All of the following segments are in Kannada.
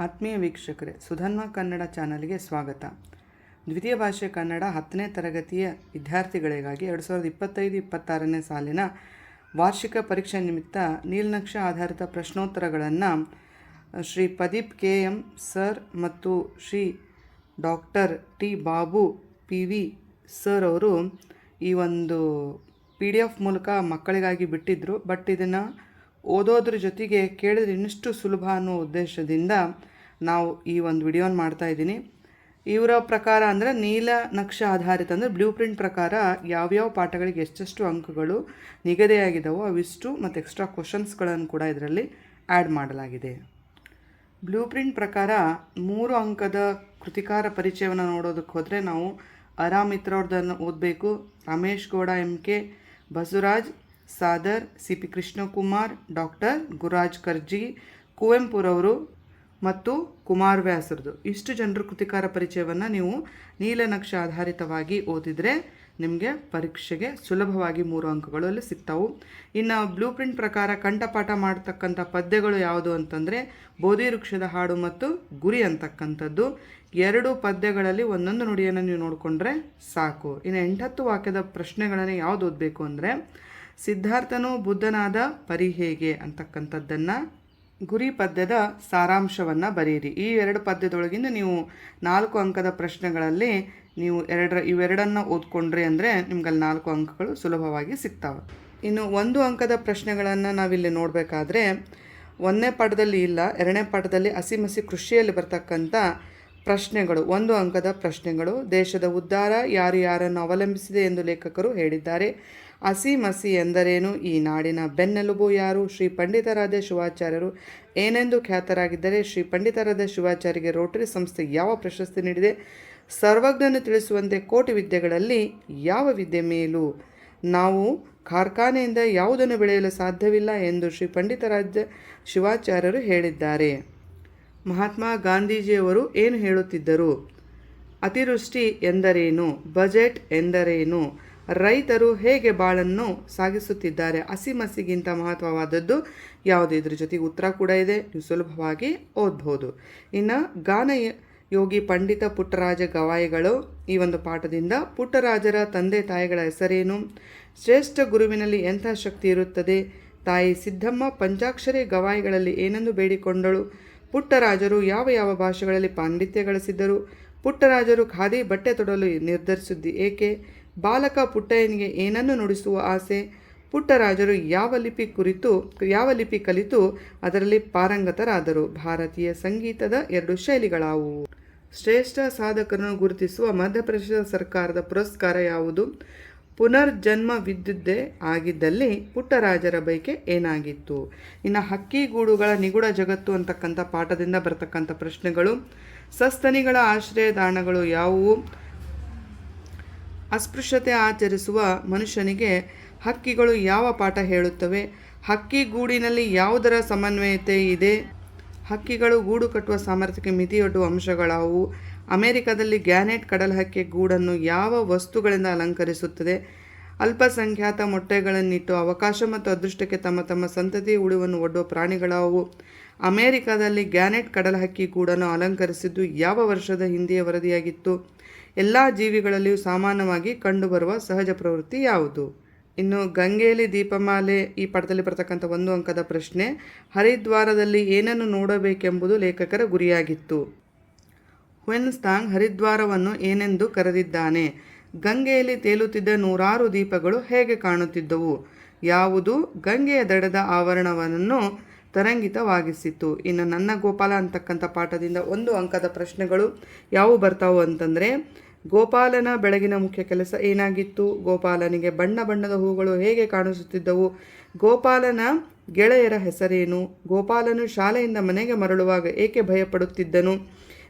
ಆತ್ಮೀಯ ವೀಕ್ಷಕರೇ, ಸುಧನ್ವ ಕನ್ನಡ ಚಾನಲ್ಗೆ ಸ್ವಾಗತ. ದ್ವಿತೀಯ ಭಾಷೆ ಕನ್ನಡ 10ನೇ ತರಗತಿಯ ವಿದ್ಯಾರ್ಥಿಗಳಿಗಾಗಿ 2025-26ನೇ ಸಾಲಿನ ವಾರ್ಷಿಕ ಪರೀಕ್ಷೆ ನಿಮಿತ್ತ ನೀಲನಕ್ಷೆ ಆಧಾರಿತ ಪ್ರಶ್ನೋತ್ತರಗಳನ್ನು ಶ್ರೀ ಪ್ರದೀಪ್ KM ಸರ್ ಮತ್ತು Shri doctor T Babu PV sir ಅವರು ಈ ಒಂದು PDF ಮೂಲಕ ಮಕ್ಕಳಿಗಾಗಿ ಬಿಟ್ಟಿದ್ದರು. ಬಟ್ ಇದನ್ನು ಓದೋದ್ರ ಜೊತೆಗೆ ಕೇಳಿದ್ರೆ ಇನ್ನಷ್ಟು ಸುಲಭ ಅನ್ನೋ ಉದ್ದೇಶದಿಂದ ನಾವು ಈ ಒಂದು ವಿಡಿಯೋನ ಮಾಡ್ತಾಯಿದ್ದೀನಿ. ಇವರ ಪ್ರಕಾರ ಅಂದರೆ ನೀಲನಕ್ಷೆ ಆಧಾರಿತ ಅಂದರೆ ಬ್ಲೂ ಪ್ರಿಂಟ್ ಪ್ರಕಾರ ಯಾವ್ಯಾವ ಪಾಠಗಳಿಗೆ ಎಷ್ಟೆಷ್ಟು ಅಂಕಗಳು ನಿಗದಿಯಾಗಿದ್ದಾವೋ ಅವಿಷ್ಟು ಮತ್ತು ಎಕ್ಸ್ಟ್ರಾ ಕ್ವಶನ್ಸ್ಗಳನ್ನು ಕೂಡ ಇದರಲ್ಲಿ ಆ್ಯಡ್ ಮಾಡಲಾಗಿದೆ. ಬ್ಲೂ ಪ್ರಿಂಟ್ ಪ್ರಕಾರ 3 ಅಂಕದ ಕೃತಿಕಾರ ಪರಿಚಯವನ್ನು ನೋಡೋದಕ್ಕೆ ಹೋದರೆ ನಾವು ಅರಾಮಿತ್ರವ್ರದ್ದನ್ನು ಓದಬೇಕು. Ramesh Gowda MK, Basavaraj Sadar, CP Krishnakumar, doctor Gururaj Karji, ಕುವೆಂಪುರವರು ಮತ್ತು ಕುಮಾರ್ ವ್ಯಾಸರದು ಇಷ್ಟು ಜನರ ಕೃತಿಕಾರ ಪರಿಚಯವನ್ನು ನೀವು ನೀಲನಕ್ಷೆ ಆಧಾರಿತವಾಗಿ ಓದಿದರೆ ನಿಮಗೆ ಪರೀಕ್ಷೆಗೆ ಸುಲಭವಾಗಿ 3 ಅಂಕಗಳು ಅಲ್ಲಿ ಸಿಗ್ತಾವು. ಇನ್ನು ಬ್ಲೂ ಪ್ರಿಂಟ್ ಪ್ರಕಾರ ಕಂಠಪಾಠ ಮಾಡ್ತಕ್ಕಂಥ ಪದ್ಯಗಳು ಯಾವುದು ಅಂತಂದರೆ ಬೋಧಿ ವೃಕ್ಷದ ಹಾಡು ಮತ್ತು ಗುರಿ ಅಂತಕ್ಕಂಥದ್ದು. 2 ಪದ್ಯಗಳಲ್ಲಿ ಒಂದೊಂದು ನುಡಿಯನ್ನು ನೀವು ನೋಡಿಕೊಂಡ್ರೆ ಸಾಕು. ಇನ್ನು 8 ವಾಕ್ಯದ ಪ್ರಶ್ನೆಗಳನ್ನು ಯಾವುದು ಓದಬೇಕು ಅಂದರೆ ಸಿದ್ಧಾರ್ಥನು ಬುದ್ಧನಾದ ಪರಿ ಹೇಗೆ ಅಂತಕ್ಕಂಥದ್ದನ್ನು, ಗುರಿ ಪದ್ಯದ ಸಾರಾಂಶವನ್ನು ಬರೆಯಿರಿ. ಈ 2 ಪದ್ಯದೊಳಗಿಂದ ನೀವು 4 ಅಂಕದ ಪ್ರಶ್ನೆಗಳಲ್ಲಿ ನೀವು ಇವೆರಡನ್ನು ಓದ್ಕೊಂಡ್ರಿ ಅಂದರೆ ನಿಮ್ಗಲ್ಲಿ 4 ಅಂಕಗಳು ಸುಲಭವಾಗಿ ಸಿಗ್ತಾವೆ. ಇನ್ನು 1 ಅಂಕದ ಪ್ರಶ್ನೆಗಳನ್ನು ನಾವಿಲ್ಲಿ ನೋಡಬೇಕಾದ್ರೆ 1ನೇ ಪಾಠದಲ್ಲಿ ಇಲ್ಲ, 2ನೇ ಪಾಠದಲ್ಲಿ ಹಸಿಮಸಿ ಕೃಷಿಯಲ್ಲಿ ಬರ್ತಕ್ಕಂಥ ಪ್ರಶ್ನೆಗಳು 1 ಅಂಕದ ಪ್ರಶ್ನೆಗಳು. ದೇಶದ ಉದ್ಧಾರ ಯಾರು ಯಾರನ್ನು ಅವಲಂಬಿಸಿದೆ ಎಂದು ಲೇಖಕರು ಹೇಳಿದ್ದಾರೆ. ಹಸಿಮಸಿ ಎಂದರೇನು? ಈ ನಾಡಿನ ಬೆನ್ನೆಲುಬು ಯಾರು? ಶ್ರೀ ಪಂಡಿತಾರಾಧ್ಯ ಶಿವಾಚಾರ್ಯರು ಏನೆಂದು ಖ್ಯಾತರಾಗಿದ್ದರೆ? ಶ್ರೀ ಪಂಡಿತಾರಾಧ್ಯ ಶಿವಾಚಾರ್ಯರಿಗೆ ರೋಟರಿ ಸಂಸ್ಥೆ ಯಾವ ಪ್ರಶಸ್ತಿ ನೀಡಿದೆ? ಸರ್ವಜ್ಞನು ತಿಳಿಸುವಂತೆ ಕೋಟಿ ವಿದ್ಯೆಗಳಲ್ಲಿ ಯಾವ ವಿದ್ಯೆ ಮೇಲು? ನಾವು ಕಾರ್ಖಾನೆಯಿಂದ ಯಾವುದನ್ನು ಬೆಳೆಯಲು ಸಾಧ್ಯವಿಲ್ಲ ಎಂದು ಶ್ರೀ ಪಂಡಿತಾರಾಧ್ಯ ಶಿವಾಚಾರ್ಯರು ಹೇಳಿದ್ದಾರೆ. ಮಹಾತ್ಮ ಗಾಂಧೀಜಿಯವರು ಏನು ಹೇಳುತ್ತಿದ್ದರು? ಅತಿವೃಷ್ಟಿ ಎಂದರೇನು? ಬಜೆಟ್ ಎಂದರೇನು? ರೈತರು ಹೇಗೆ ಬಾಳನ್ನು ಸಾಗಿಸುತ್ತಿದ್ದಾರೆ? ಹಸಿಮಸಿಗಿಂತ ಮಹತ್ವವಾದದ್ದು ಯಾವುದು? ಇದ್ರ ಜೊತೆಗೆ ಉತ್ತರ ಕೂಡ ಇದೆ, ನೀವು ಸುಲಭವಾಗಿ ಓದ್ಬೋದು. ಇನ್ನು ಗಾನ ಯೋಗಿ ಪಂಡಿತ ಪುಟ್ಟರಾಜ ಗವಾಯಿಗಳು ಈ ಒಂದು ಪಾಠದಿಂದ ಪುಟ್ಟರಾಜರ ತಂದೆ ತಾಯಿಗಳ ಹೆಸರೇನು? ಶ್ರೇಷ್ಠ ಗುರುವಿನಲ್ಲಿ ಎಂಥ ಶಕ್ತಿ ಇರುತ್ತದೆ? ತಾಯಿ ಸಿದ್ದಮ್ಮ ಪಂಚಾಕ್ಷರಿ ಗವಾಯಿಗಳಲ್ಲಿ ಏನೆಂದು ಬೇಡಿಕೊಂಡಳು? ಪುಟ್ಟರಾಜರು ಯಾವ ಯಾವ ಭಾಷೆಗಳಲ್ಲಿ ಪಾಂಡಿತ್ಯ ಗಳಿಸಿದ್ದರು? ಪುಟ್ಟರಾಜರು ಖಾದಿ ಬಟ್ಟೆ ತೊಡಲು ನಿರ್ಧರಿಸಿದ್ದು ಏಕೆ? ಬಾಲಕ ಪುಟ್ಟಯ್ಯನಿಗೆ ಏನನ್ನು ನುಡಿಸುವ ಆಸೆ? ಪುಟ್ಟರಾಜರು ಯಾವ ಲಿಪಿ ಕಲಿತು ಅದರಲ್ಲಿ ಪಾರಂಗತರಾದರು? ಭಾರತೀಯ ಸಂಗೀತದ 2 ಶೈಲಿಗಳಾವುವು? ಶ್ರೇಷ್ಠ ಸಾಧಕರನ್ನು ಗುರುತಿಸುವ ಮಧ್ಯಪ್ರದೇಶ ಸರ್ಕಾರದ ಪುರಸ್ಕಾರ ಯಾವುದು? ಪುನರ್ಜನ್ಮವಿದ್ದುದೇ ಆಗಿದ್ದಲ್ಲಿ ಪುಟ್ಟರಾಜರ ಬಯಕೆ ಏನಾಗಿತ್ತು? ಇನ್ನು ಹಕ್ಕಿಗೂಡುಗಳ ನಿಗೂಢ ಜಗತ್ತು ಅಂತಕ್ಕಂಥ ಪಾಠದಿಂದ ಬರ್ತಕ್ಕಂಥ ಪ್ರಶ್ನೆಗಳು. ಸಸ್ತನಿಗಳ ಆಶ್ರಯದಾನಗಳು ಯಾವುವು? ಅಸ್ಪೃಶ್ಯತೆ ಆಚರಿಸುವ ಮನುಷ್ಯನಿಗೆ ಹಕ್ಕಿಗಳು ಯಾವ ಪಾಠ ಹೇಳುತ್ತವೆ? ಹಕ್ಕಿಗೂಡಿನಲ್ಲಿ ಯಾವುದರ ಸಮನ್ವಯತೆ ಇದೆ? ಹಕ್ಕಿಗಳು ಗೂಡು ಕಟ್ಟುವ ಸಾಮರ್ಥ್ಯಕ್ಕೆ ಮಿತಿಯೊಡ್ಡುವ ಅಂಶಗಳಾವುವು? ಅಮೆರಿಕದಲ್ಲಿ ಗ್ಯಾನೆಟ್ ಕಡಲಹಕ್ಕಿ ಗೂಡನ್ನು ಯಾವ ವಸ್ತುಗಳಿಂದ ಅಲಂಕರಿಸುತ್ತದೆ? ಅಲ್ಪಸಂಖ್ಯಾತ ಮೊಟ್ಟೆಗಳನ್ನಿಟ್ಟು ಅವಕಾಶ ಮತ್ತು ಅದೃಷ್ಟಕ್ಕೆ ತಮ್ಮ ತಮ್ಮ ಸಂತತಿ ಉಳಿವನ್ನು ಒಡ್ಡುವ ಪ್ರಾಣಿಗಳಾವುವು? ಅಮೆರಿಕದಲ್ಲಿ ಗ್ಯಾನೆಟ್ ಕಡಲಹಕ್ಕಿ ಗೂಡನ್ನು ಅಲಂಕರಿಸಿದ್ದು ಯಾವ ವರ್ಷದ ಹಿಂದೆಯೇ ವರದಿಯಾಗಿತ್ತು? ಎಲ್ಲ ಜೀವಿಗಳಲ್ಲಿಯೂ ಸಾಮಾನ್ಯವಾಗಿ ಕಂಡುಬರುವ ಸಹಜ ಪ್ರವೃತ್ತಿ ಯಾವುದು? ಇನ್ನು ಗಂಗೆಯಲ್ಲಿ ದೀಪಮಾಲೆ ಈ ಪಾಠದಲ್ಲಿ ಬರ್ತಕ್ಕಂಥ 1 ಅಂಕದ ಪ್ರಶ್ನೆ. ಹರಿದ್ವಾರದಲ್ಲಿ ಏನನ್ನು ನೋಡಬೇಕೆಂಬುದು ಲೇಖಕರ ಗುರಿಯಾಗಿತ್ತು. ಹುಯೆನ್ಸಾಂಗ್ ಹರಿದ್ವಾರವನ್ನು ಏನೆಂದು ಕರೆದಿದ್ದಾನೆ? ಗಂಗೆಯಲ್ಲಿ ತೇಲುತ್ತಿದ್ದ 100 ದೀಪಗಳು ಹೇಗೆ ಕಾಣುತ್ತಿದ್ದವು? ಯಾವುದು ಗಂಗೆಯ ದಡದ ಆವರಣವನ್ನು ತರಂಗಿತವಾಗಿಸಿತು? ಇನ್ನು ನನ್ನ ಗೋಪಾಲ ಅಂತಕ್ಕಂಥ ಪಾಠದಿಂದ 1 ಅಂಕದ ಪ್ರಶ್ನೆಗಳು ಯಾವುವು ಬರ್ತಾವು ಅಂತಂದರೆ ಗೋಪಾಲನ ಬೆಳಗಿನ ಮುಖ್ಯ ಕೆಲಸ ಏನಾಗಿತ್ತು? ಗೋಪಾಲನಿಗೆ ಬಣ್ಣ ಬಣ್ಣದ ಹೂಗಳು ಹೇಗೆ ಕಾಣಿಸುತ್ತಿದ್ದವು? ಗೋಪಾಲನ ಗೆಳೆಯರ ಹೆಸರೇನು? ಗೋಪಾಲನು ಶಾಲೆಯಿಂದ ಮನೆಗೆ ಮರಳುವಾಗ ಏಕೆ ಭಯಪಡುತ್ತಿದ್ದನು?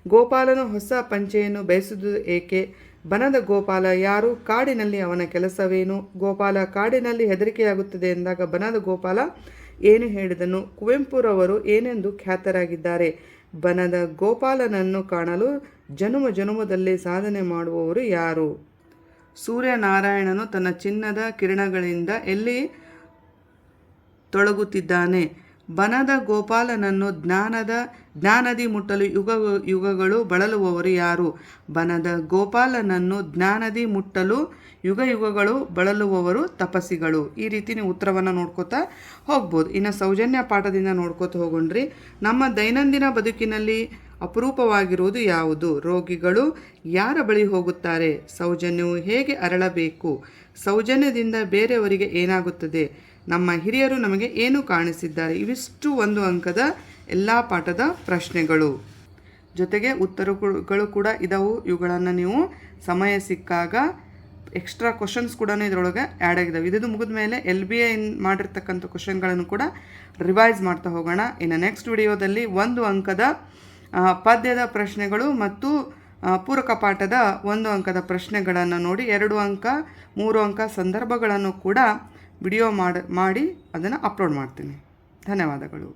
ಗೋಪಾಲನು ಹೊಸ ಪಂಚೆಯನ್ನು ಬಯಸುವುದು ಏಕೆ? ಬನದ ಗೋಪಾಲ ಯಾರು? ಕಾಡಿನಲ್ಲಿ ಅವನ ಕೆಲಸವೇನು? ಗೋಪಾಲ ಕಾಡಿನಲ್ಲಿ ಹೆದರಿಕೆಯಾಗುತ್ತದೆ ಎಂದಾಗ ಬನದ ಗೋಪಾಲ ಏನು ಹೇಳಿದನು? ಕುವೆಂಪುರವರು ಏನೆಂದು ಖ್ಯಾತರಾಗಿದ್ದಾರೆ? ಬನದ ಗೋಪಾಲನನ್ನು ಕಾಣಲು ಜನುಮದಲ್ಲಿ ಸಾಧನೆ ಮಾಡುವವರು ಯಾರು? ಸೂರ್ಯನಾರಾಯಣನು ತನ್ನ ಚಿನ್ನದ ಕಿರಣಗಳಿಂದ ಎಲ್ಲಿ ತೊಳಗುತ್ತಿದ್ದಾನೆ? ಬನದ ಗೋಪಾಲನನ್ನು ಜ್ಞಾನದಿ ಮುಟ್ಟಲು ಯುಗಗಳು ಬಳಲುವವರು ಯಾರು? ಬನದ ಗೋಪಾಲನನ್ನು ಜ್ಞಾನದಿ ಮುಟ್ಟಲು ಯುಗಗಳು ಬಳಲುವವರು ತಪಸ್ಸಿಗಳು. ಈ ರೀತಿ ನೀವು ಉತ್ತರವನ್ನು ನೋಡ್ಕೋತಾ ಹೋಗ್ಬೋದು. ಇನ್ನು ಸೌಜನ್ಯ ಪಾಠದಿಂದ ನೋಡ್ಕೋತ ಹೋಗೊಂಡ್ರಿ. ನಮ್ಮ ದೈನಂದಿನ ಬದುಕಿನಲ್ಲಿ ಅಪರೂಪವಾಗಿರುವುದು ಯಾವುದು? ರೋಗಿಗಳು ಯಾರ ಬಳಿ ಹೋಗುತ್ತಾರೆ? ಸೌಜನ್ಯವು ಹೇಗೆ ಅರಳಬೇಕು? ಸೌಜನ್ಯದಿಂದ ಬೇರೆಯವರಿಗೆ ಏನಾಗುತ್ತದೆ? ನಮ್ಮ ಹಿರಿಯರು ನಮಗೆ ಏನು ಕಾಣಿಸಿದ್ದಾರೆ? ಇವಿಷ್ಟು 1 ಅಂಕದ ಎಲ್ಲ ಪಾಠದ ಪ್ರಶ್ನೆಗಳು. ಜೊತೆಗೆ ಉತ್ತರಗಳು ಕೂಡ ಇದಾವು. ಇವುಗಳನ್ನು ನೀವು ಸಮಯ ಸಿಕ್ಕಾಗ ಎಕ್ಸ್ಟ್ರಾ ಕ್ವಶನ್ಸ್ ಕೂಡ ಇದರೊಳಗೆ ಆ್ಯಡ್ ಆಗಿದ್ದಾವೆ. ಇದು ಮುಗಿದ ಮೇಲೆ LBI ಮಾಡಿರ್ತಕ್ಕಂಥ ಕ್ವಶನ್ಗಳನ್ನು ಕೂಡ ರಿವೈಸ್ ಮಾಡ್ತಾ ಹೋಗೋಣ. ಇನ್ನು ನೆಕ್ಸ್ಟ್ ವಿಡಿಯೋದಲ್ಲಿ 1 ಅಂಕದ ಪದ್ಯದ ಪ್ರಶ್ನೆಗಳು ಮತ್ತು ಪೂರಕ ಪಾಠದ 1 ಅಂಕದ ಪ್ರಶ್ನೆಗಳನ್ನು ನೋಡಿ 2 ಅಂಕ 3 ಅಂಕ ಸಂದರ್ಭಗಳನ್ನು ಕೂಡ ವಿಡಿಯೋ ಮಾಡಿ ಅದನ್ನು ಅಪ್ಲೋಡ್ ಮಾಡ್ತೀನಿ. ಧನ್ಯವಾದಗಳು.